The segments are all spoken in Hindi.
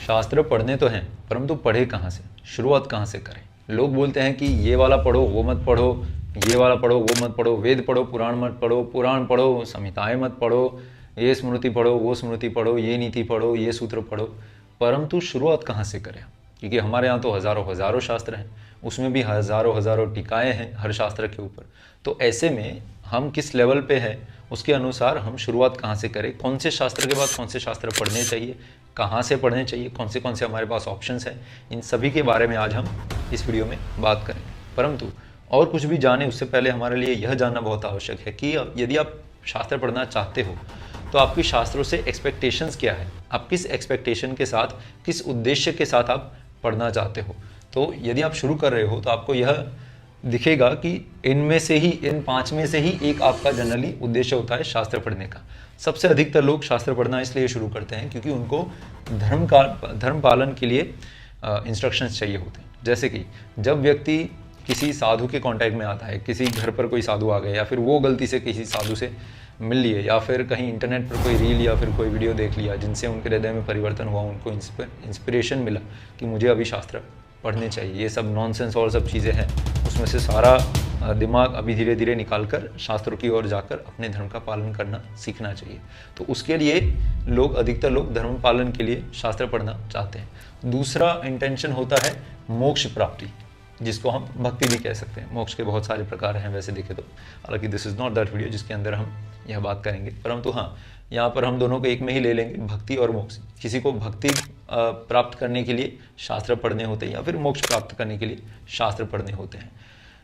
शास्त्र पढ़ने तो हैं, परंतु पढ़े कहाँ से, शुरुआत कहाँ से करें। लोग बोलते हैं कि ये वाला पढ़ो, वो मत पढ़ो, ये वाला पढ़ो, वो मत पढ़ो, वेद पढ़ो, पुराण मत पढ़ो, पुराण पढ़ो, संहिताएं मत पढ़ो, ये स्मृति पढ़ो, वो स्मृति पढ़ो, ये नीति पढ़ो, ये सूत्र पढ़ो। परंतु शुरुआत कहाँ से करें, क्योंकि हमारे यहाँ तो हज़ारों हज़ारों शास्त्र हैं, उसमें भी हज़ारों हज़ारों टीकाएँ हैं हर शास्त्र के ऊपर। तो ऐसे में हम किस लेवल पे है उसके अनुसार हम शुरुआत कहाँ से करें, कौन से शास्त्र के बाद कौन से शास्त्र पढ़ने चाहिए, कहाँ से पढ़ने चाहिए, कौन से हमारे पास ऑप्शंस हैं, इन सभी के बारे में आज हम इस वीडियो में बात करेंगे। परंतु और कुछ भी जाने उससे पहले हमारे लिए यह जानना बहुत आवश्यक है कि यदि आप शास्त्र पढ़ना चाहते हो तो आपकी शास्त्रों से एक्सपेक्टेशंस क्या है, आप किस एक्सपेक्टेशन के साथ, किस उद्देश्य के साथ आप पढ़ना चाहते हो। तो यदि आप शुरू कर रहे हो तो आपको यह दिखेगा कि इनमें से ही, इन 5 में से ही एक आपका जनरली उद्देश्य होता है शास्त्र पढ़ने का। सबसे अधिकतर लोग शास्त्र पढ़ना इसलिए शुरू करते हैं क्योंकि उनको धर्म पालन के लिए इंस्ट्रक्शंस चाहिए होते हैं। जैसे कि जब व्यक्ति किसी साधु के कांटेक्ट में आता है, किसी घर पर कोई साधु आ गए, या फिर वो गलती से किसी साधु से मिल लिए, या फिर कहीं इंटरनेट पर कोई रील या फिर कोई वीडियो देख लिया जिनसे उनके हृदय में परिवर्तन हुआ, उनको इंस्पिरेशन मिला कि मुझे अभी शास्त्र पढ़ने चाहिए, ये सब नॉनसेंस और सब चीज़ें हैं, उसमें से सारा दिमाग अभी धीरे धीरे निकाल कर शास्त्रों की ओर जाकर अपने धर्म का पालन करना सीखना चाहिए। तो उसके लिए लोग, अधिकतर लोग धर्म पालन के लिए शास्त्र पढ़ना चाहते हैं। दूसरा इंटेंशन होता है मोक्ष प्राप्ति, जिसको हम भक्ति भी कह सकते हैं। मोक्ष के बहुत सारे प्रकार हैं वैसे देखें तो, हालांकि this is not that video जिसके अंदर हम यह बात करेंगे, परंतु हाँ, यहाँ पर हम दोनों को एक में ही ले लेंगे, भक्ति और मोक्ष। किसी को भक्ति प्राप्त करने के लिए शास्त्र पढ़ने होते हैं, या फिर मोक्ष प्राप्त करने के लिए शास्त्र पढ़ने होते हैं।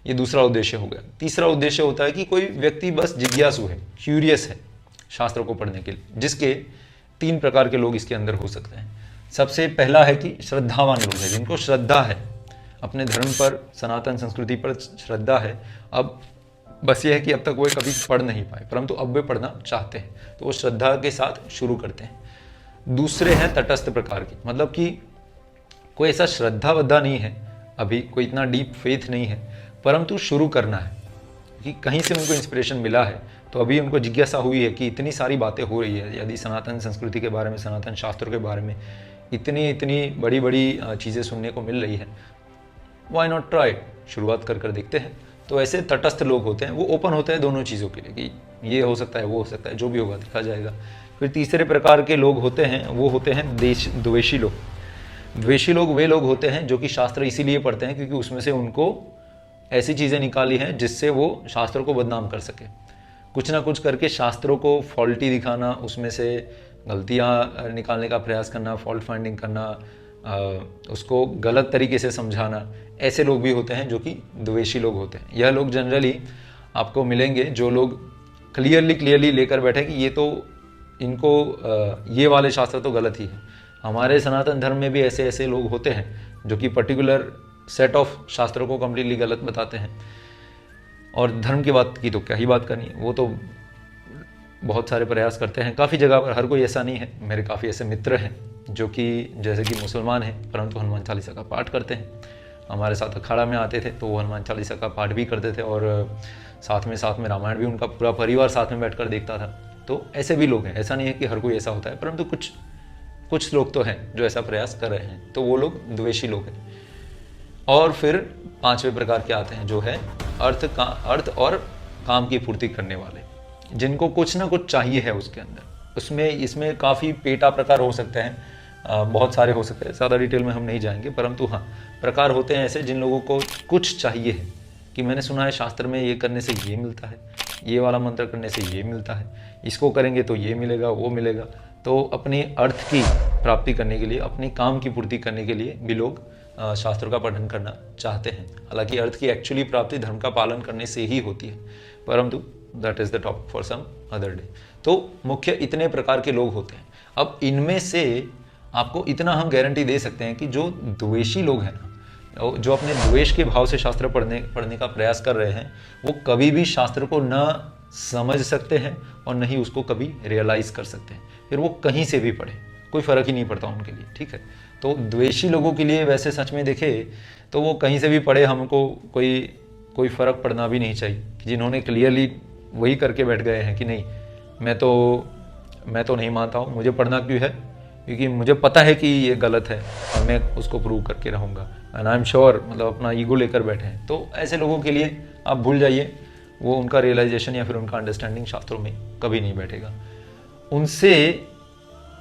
ये दूसरा उद्देश्य हो गया। तीसरा उद्देश्य होता है कि कोई व्यक्ति बस जिज्ञासु है, क्यूरियस है शास्त्रों को पढ़ने के लिए, जिसके 3 प्रकार के लोग इसके अंदर हो सकते हैं। सबसे पहला है कि श्रद्धावान लोग हैं, जिनको श्रद्धा है, अपने धर्म पर, सनातन संस्कृति पर श्रद्धा है। अब बस ये है कि अब तक वो कभी पढ़ नहीं पाए, परंतु अब वे पढ़ना चाहते हैं, तो वो श्रद्धा के साथ शुरू करते हैं। दूसरे हैं तटस्थ प्रकार के, मतलब कि कोई ऐसा श्रद्धा वद्धा नहीं है, अभी कोई इतना डीप फेथ नहीं है, परंतु शुरू करना है कि कहीं से उनको इंस्पिरेशन मिला है, तो अभी उनको जिज्ञासा हुई है कि इतनी सारी बातें हो रही है, यदि सनातन संस्कृति के बारे में, सनातन शास्त्रों के बारे में इतनी इतनी बड़ी बड़ी चीज़ें सुनने को मिल रही है, व्हाई नॉट ट्राई, शुरुआत कर देखते हैं। तो ऐसे तटस्थ लोग होते हैं, वो ओपन होते हैं दोनों चीज़ों के लिए कि ये हो सकता है, वो हो सकता है, जो भी होगा देखा जाएगा। फिर तीसरे प्रकार के लोग होते हैं, वो होते हैं द्वेषी लोग। द्वेषी लोग वे लोग होते हैं जो कि शास्त्र इसीलिए पढ़ते हैं क्योंकि उसमें से उनको ऐसी चीज़ें निकाली हैं जिससे वो शास्त्रों को बदनाम कर सके, कुछ ना कुछ करके शास्त्रों को फॉल्टी दिखाना, उसमें से गलतियाँ निकालने का प्रयास करना, फॉल्ट फाइंडिंग करना, उसको गलत तरीके से समझाना। ऐसे लोग भी होते हैं जो कि द्वेषी लोग होते हैं। यह लोग जनरली आपको मिलेंगे जो लोग क्लियरली लेकर बैठे कि ये तो इनको ये वाले शास्त्र तो गलत ही है। हमारे सनातन धर्म में भी ऐसे ऐसे लोग होते हैं जो कि पर्टिकुलर सेट ऑफ शास्त्रों को कम्प्लीटली गलत बताते हैं। और धर्म की बात की तो क्या ही बात करनी, वो तो बहुत सारे प्रयास करते हैं काफ़ी जगह पर, हर कोई ऐसा नहीं है। मेरे काफ़ी ऐसे मित्र हैं जो कि जैसे कि मुसलमान हैं परंतु हनुमान चालीसा का पाठ करते हैं। हमारे साथ अखाड़ा में आते थे तो वो हनुमान चालीसा का पाठ भी करते थे, और साथ में रामायण भी उनका पूरा परिवार साथ में बैठकर देखता था। तो ऐसे भी लोग हैं, ऐसा नहीं है कि हर कोई ऐसा होता है, परंतु कुछ लोग तो हैं जो ऐसा प्रयास कर रहे हैं, तो वो लोग द्वेषी लोग हैं। और फिर 5वें प्रकार के आते हैं जो है अर्थ और काम की पूर्ति करने वाले, जिनको कुछ ना कुछ चाहिए है उसके अंदर। इसमें काफ़ी पेटा प्रकार हो सकते हैं, बहुत सारे हो सकते हैं, ज़्यादा डिटेल में हम नहीं जाएंगे, परंतु हाँ, प्रकार होते हैं ऐसे जिन लोगों को कुछ चाहिए है कि मैंने सुना है शास्त्र में ये करने से ये मिलता है, ये वाला मंत्र करने से ये मिलता है, इसको करेंगे तो ये मिलेगा, वो मिलेगा। तो अपने अर्थ की प्राप्ति करने के लिए, अपने काम की पूर्ति करने के लिए भी लोग शास्त्रों का पठन करना चाहते हैं। हालांकि अर्थ की एक्चुअली प्राप्ति धर्म का पालन करने से ही होती है, परंतु that is the topic for some other day. तो मुख्य इतने प्रकार के लोग होते हैं। अब इनमें से आपको इतना हम गारंटी दे सकते हैं कि जो द्वेषी लोग हैं ना, जो अपने द्वेष के भाव से शास्त्र पढ़ने का प्रयास कर रहे हैं, वो कभी भी शास्त्र को न समझ सकते हैं और न ही उसको कभी रियलाइज़ कर सकते हैं। फिर वो कहीं से भी पढ़े, कोई फ़र्क ही नहीं पड़ता उनके लिए, ठीक है। तो द्वेषी लोगों के लिए वैसे सच में देखे तो वो कहीं से भी पढ़े, हमको कोई फ़र्क पड़ना भी नहीं चाहिए। जिन्होंने क्लियरली वही करके बैठ गए हैं कि नहीं, मैं तो नहीं मानता हूँ, मुझे पढ़ना क्यों है, क्योंकि मुझे पता है कि ये गलत है और मैं उसको प्रूव करके रहूँगा, एंड आई एम श्योर, मतलब अपना ईगो लेकर बैठे हैं। तो ऐसे लोगों के लिए आप भूल जाइए, वो उनका रियलाइजेशन या फिर उनका अंडरस्टैंडिंग शास्त्रों में कभी नहीं बैठेगा। उनसे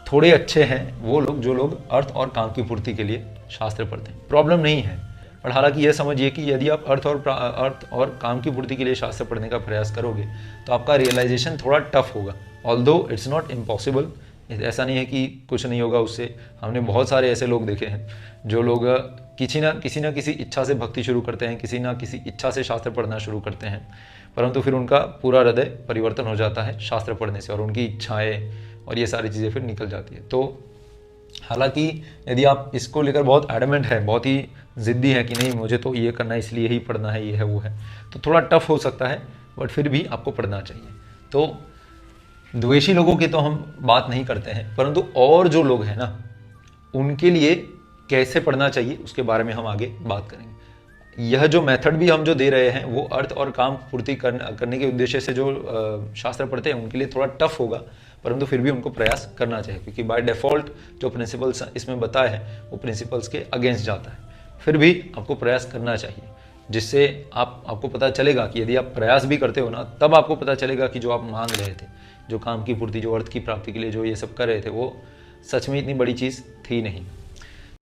थोड़े अच्छे हैं वो लोग जो लोग अर्थ और काम की पूर्ति के लिए शास्त्र पढ़ते हैं, प्रॉब्लम नहीं है। पर हालांकि यह समझिए कि यदि आप अर्थ और काम की पूर्ति के लिए शास्त्र पढ़ने का प्रयास करोगे तो आपका रियलाइजेशन थोड़ा टफ होगा, ऑल्दो इट्स नॉट इम्पॉसिबल। ऐसा नहीं है कि कुछ नहीं होगा उससे। हमने बहुत सारे ऐसे लोग देखे हैं जो लोग किसी ना किसी इच्छा से भक्ति शुरू करते हैं, किसी ना किसी इच्छा से शास्त्र पढ़ना शुरू करते हैं, परंतु फिर उनका पूरा हृदय परिवर्तन हो जाता है शास्त्र पढ़ने से, और उनकी इच्छाएं और ये सारी चीज़ें फिर निकल जाती है। तो हालांकि यदि आप इसको लेकर बहुत एडमेंट है, बहुत ही ज़िद्दी है कि नहीं मुझे तो ये करना है इसलिए ही पढ़ना है, ये है वो है, तो थोड़ा टफ हो सकता है, बट फिर भी आपको पढ़ना चाहिए। तो द्वेषी लोगों की तो हम बात नहीं करते हैं, परंतु और जो लोग हैं ना उनके लिए कैसे पढ़ना चाहिए उसके बारे में हम आगे बात करेंगे। यह जो मेथड भी हम जो दे रहे हैं वो अर्थ और काम पूर्ति करने के उद्देश्य से जो शास्त्र पढ़ते हैं उनके लिए थोड़ा टफ होगा, परंतु फिर भी उनको प्रयास करना चाहिए, क्योंकि बाय डिफ़ॉल्ट जो प्रिंसिपल्स इसमें बताए हैं वो प्रिंसिपल्स के अगेंस्ट जाता है। फिर भी आपको प्रयास करना चाहिए, जिससे आपको पता चलेगा कि यदि आप प्रयास भी करते हो ना, तब आपको पता चलेगा कि जो आप मांग रहे थे, जो काम की पूर्ति, जो अर्थ की प्राप्ति के लिए जो ये सब कर रहे थे, वो सच में इतनी बड़ी चीज़ थी नहीं।